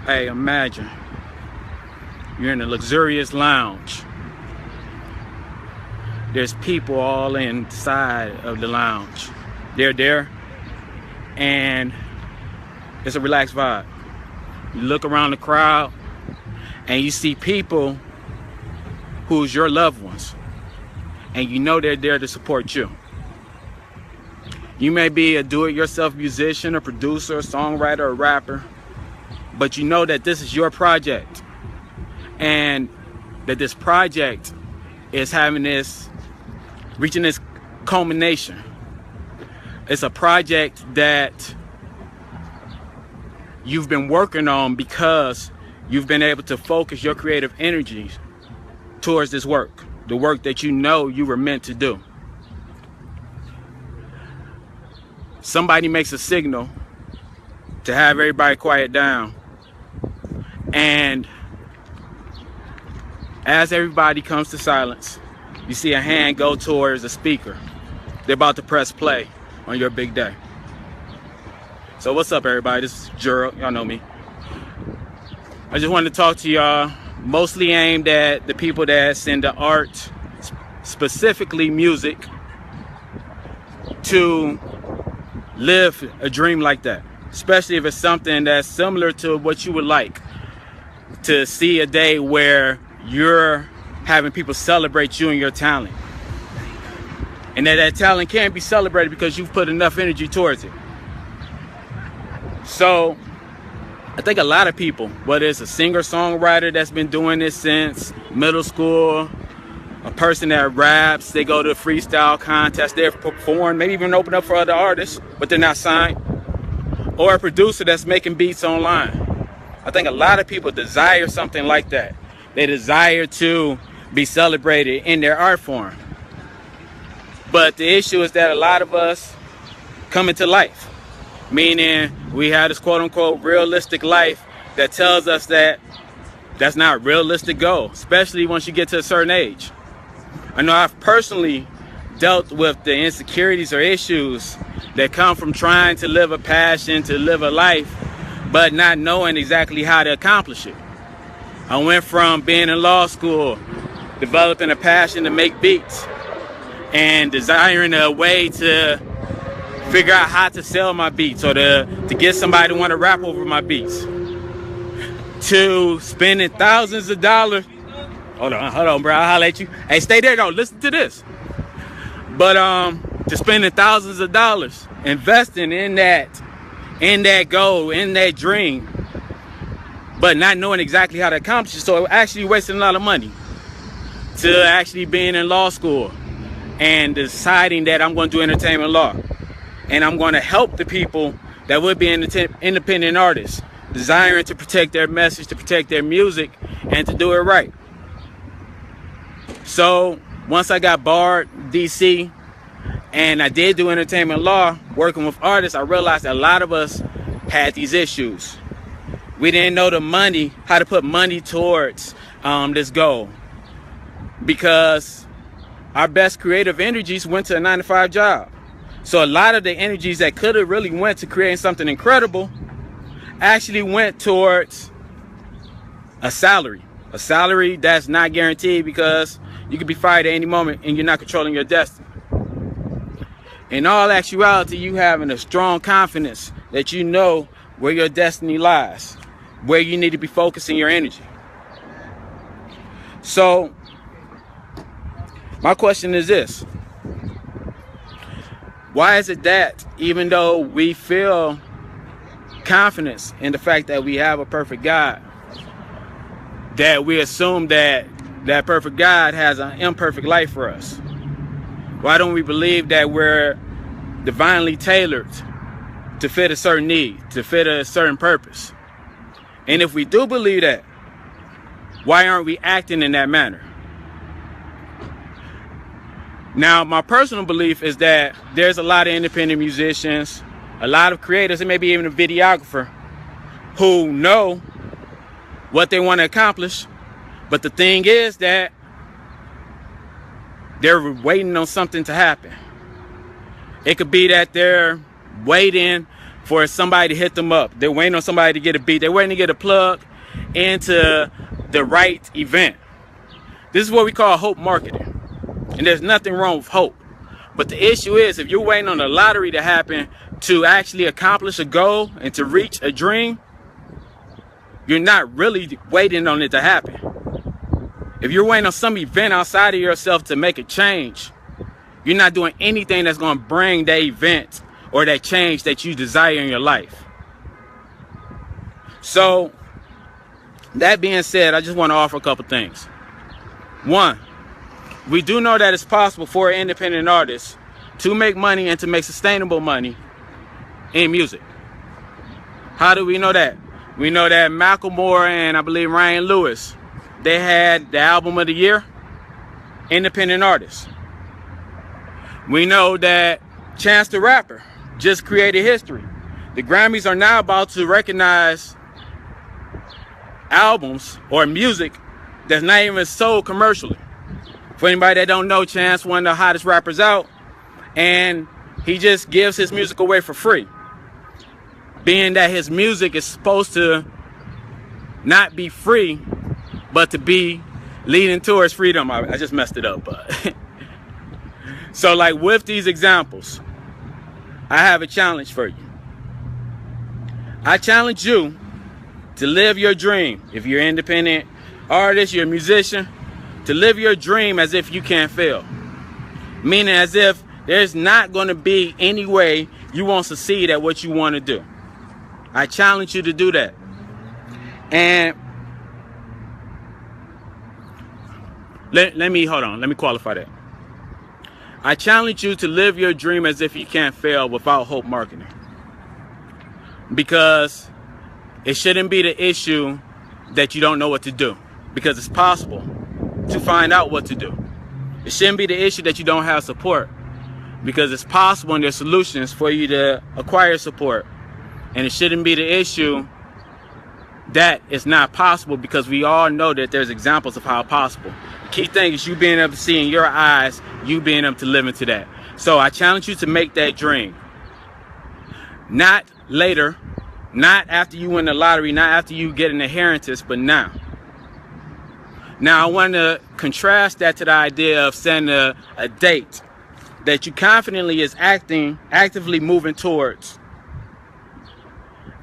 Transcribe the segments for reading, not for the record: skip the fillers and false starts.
Hey, imagine you're in a luxurious lounge. There's people all inside of the lounge. They're there, and it's a relaxed vibe. You look around the crowd, and you see people who's your loved ones, and you know they're there to support you. You may be a do-it-yourself musician, a producer, a songwriter, a rapper, but you know that this is your project, and that this project is reaching this culmination. It's a project that you've been working on because you've been able to focus your creative energies towards this work, the work that you know you were meant to do. Somebody makes a signal to have everybody quiet down, and as everybody comes to silence, you see a hand go towards the speaker. They're about to press play on your big day. So what's up, everybody? This is Gerald. Y'all know me. I just wanted to talk to y'all, mostly aimed at the people that's into art, specifically music, to live a dream like that, especially if it's something that's similar to what you would like to see, a day where you're having people celebrate you and your talent, and that talent can't be celebrated because you've put enough energy towards it. So I think a lot of people, whether it's a singer-songwriter that's been doing this since middle school, a person that raps, they go to a freestyle contest, they perform, maybe even open up for other artists, but they're not signed, or a producer that's making beats online. I think a lot of people desire something like that. They desire to be celebrated in their art form. But the issue is that a lot of us come into life, meaning we have this quote-unquote realistic life that tells us that that's not a realistic goal, especially once you get to a certain age. I know I've personally dealt with the insecurities or issues that come from trying to live a passion, to live a life, but not knowing exactly how to accomplish it. I went from being in law school, developing a passion to make beats, and desiring a way to figure out how to sell my beats, or to get somebody to want to rap over my beats, to spending thousands of dollars. Hold on, bro. I'll holler at you. Hey, stay there, though. Listen to this. But to spending thousands of dollars investing in that goal, in that dream, but not knowing exactly how to accomplish it. So actually wasting a lot of money, to actually being in law school and deciding that I'm going to do entertainment law, and I'm going to help the people that would be independent artists, desiring to protect their message, to protect their music, and to do it right. So once I got barred DC and I did do entertainment law, working with artists, I realized that a lot of us had these issues. We didn't know how to put money towards this goal, because our best creative energies went to a 9-to-5 job. So a lot of the energies that could have really went to creating something incredible actually went towards a salary that's not guaranteed, because you could be fired at any moment and you're not controlling your destiny. In all actuality, you having a strong confidence that you know where your destiny lies, where you need to be focusing your energy. So my question is this: why is it that even though we feel confidence in the fact that we have a perfect God, that we assume that that perfect God has an imperfect life for us? Why don't we believe that we're divinely tailored to fit a certain need, to fit a certain purpose? And if we do believe that, why aren't we acting in that manner? Now, my personal belief is that there's a lot of independent musicians, a lot of creators, and maybe even a videographer who know what they want to accomplish. But the thing is that they're waiting on something to happen. It could be that they're waiting for somebody to hit them up. They're waiting on somebody to get a beat. They're waiting to get a plug into the right event. This is what we call hope marketing. And there's nothing wrong with hope. But the issue is, if you're waiting on the lottery to happen to actually accomplish a goal and to reach a dream, you're not really waiting on it to happen. If you're waiting on some event outside of yourself to make a change, you're not doing anything that's going to bring that event or that change that you desire in your life. So, that being said, I just want to offer a couple things. One, we do know that it's possible for an independent artist to make money and to make sustainable money in music. How do we know that? We know that Macklemore and I believe Ryan Lewis, they had the album of the year, independent artists. We know that Chance the Rapper just created history. The Grammys are now about to recognize albums or music that's not even sold commercially. For anybody that don't know, Chance, one of the hottest rappers out, and he just gives his music away for free. Being that his music is supposed to not be free, but to be leading towards freedom. I just messed it up, but so like with these examples, I have a challenge for you. I challenge you to live your dream. If you're an independent artist, you're a musician, to live your dream as if you can't fail. Meaning as if there's not going to be any way you won't succeed at what you want to do. I challenge you to do that. And let me qualify that. I challenge you to live your dream as if you can't fail without hope marketing. Because it shouldn't be the issue that you don't know what to do. Because it's possible to find out what to do. It shouldn't be the issue that you don't have support. Because it's possible and there's solutions for you to acquire support. And it shouldn't be the issue that it's not possible, because we all know that there's examples of how possible. The key thing is you being able to see in your eyes, you being able to live into that. So I challenge you to make that dream. Not later, not after you win the lottery, not after you get an inheritance, but now. Now I want to contrast that to the idea of setting a date that you confidently is actively moving towards,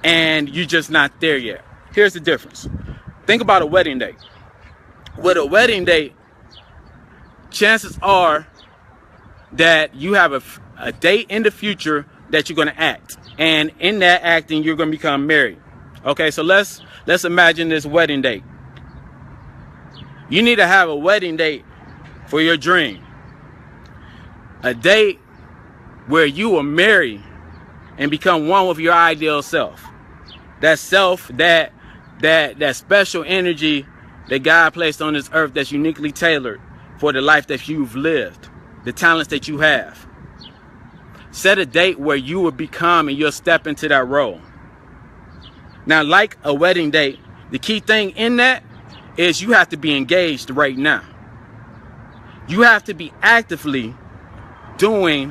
and you're just not there yet. Here's the difference. Think about a wedding date. With a wedding date, chances are that you have a date in the future that you're going to act. And in that acting, you're going to become married. Okay, so let's imagine this wedding date. You need to have a wedding date for your dream. A date where you will marry and become one with your ideal self. That self, that special energy that God placed on this earth that's uniquely tailored for the life that you've lived, the talents that you have. Set a date where you will become and you'll step into that role. Now, like a wedding date, the key thing in that is you have to be engaged right now. You have to be actively doing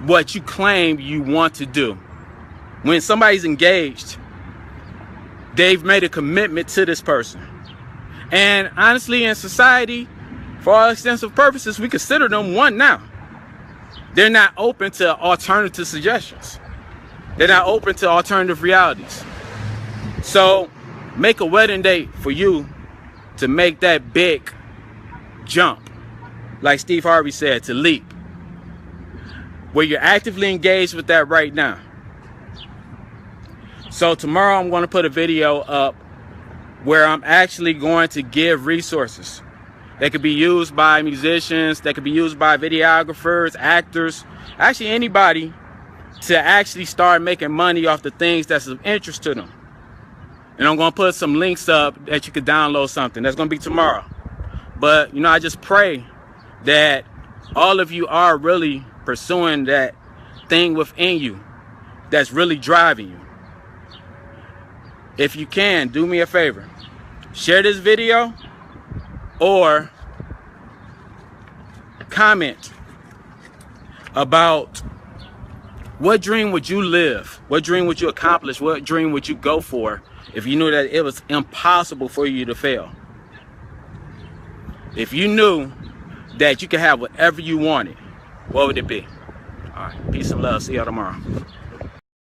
what you claim you want to do. When somebody's engaged, they've made a commitment to this person. And honestly, in society, for all extensive purposes, we consider them one now. They're not open to alternative suggestions. They're not open to alternative realities. So make a wedding date for you to make that big jump. Like Steve Harvey said, to leap. Where you're actively engaged with that right now. So tomorrow I'm going to put a video up where I'm actually going to give resources that could be used by musicians, that could be used by videographers, actors, actually anybody, to actually start making money off the things that's of interest to them. And I'm going to put some links up that you could download something. That's going to be tomorrow. But, you know, I just pray that all of you are really pursuing that thing within you that's really driving you. If you can, do me a favor. Share this video or comment about What dream would you live? What dream would you accomplish? What dream would you go for if you knew that it was impossible for you to fail? If you knew that you could have whatever you wanted, what would it be? All right, peace and love. See y'all tomorrow.